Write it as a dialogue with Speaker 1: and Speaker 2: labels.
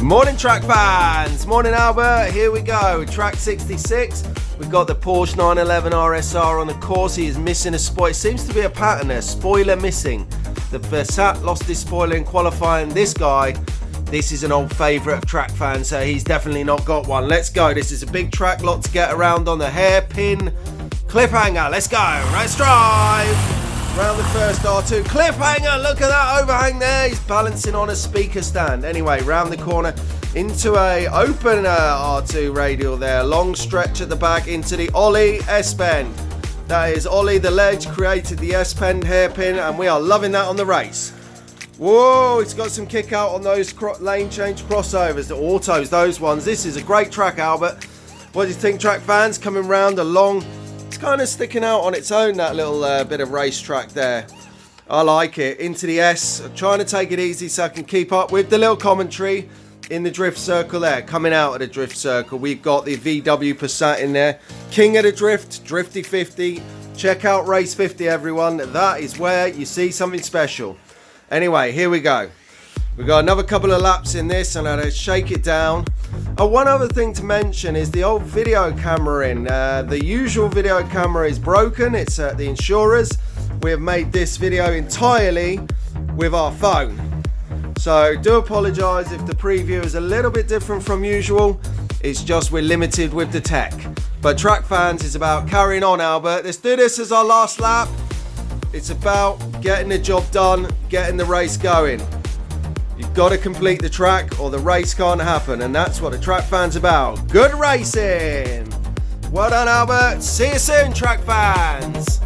Speaker 1: Morning track fans, morning Albert, here we go, track 66, we've got the Porsche 911 RSR on the course. He is missing a spoiler, it seems to be a pattern there, spoiler missing. The Versat lost his spoiler in qualifying. This guy, this is an old favourite of track fans, so he's definitely not got one. Let's go, this is a big track, lot to get around on the hairpin cliffhanger. Let's go, let's drive. Round the first R2, cliffhanger, look at that overhang there, he's balancing on a speaker stand. Anyway, round the corner into a open R2 radial there, long stretch at the back into the Ollie S-bend. That is Ollie the Ledge created the S-bend hairpin, and we are loving that on the race. Whoa, it's got some kick out on those lane change crossovers, the autos, those ones. This is a great track, Albert. What do you think, track fans? Coming round along. It's kind of sticking out on its own, that little bit of racetrack there. I like it. Into the S. I'm trying to take it easy so I can keep up with the little commentary in the drift circle there. Coming out of the drift circle, we've got the VW Passat in there. King of the drift, Drifty 50. Check out Race 50, everyone. That is where you see something special. Anyway, here we go. We've got another couple of laps in this, and I'll shake it down. Oh, one other thing to mention is the old video camera in. The usual video camera is broken. It's at the insurers. We have made this video entirely with our phone. So do apologise if the preview is a little bit different from usual. It's just we're limited with the tech. But track fans is about carrying on, Albert. Let's do this as our last lap. It's about getting the job done, getting the race going. You've got to complete the track or the race can't happen, and that's what a track fan's about. Good racing! Well done, Albert. See you soon, track fans.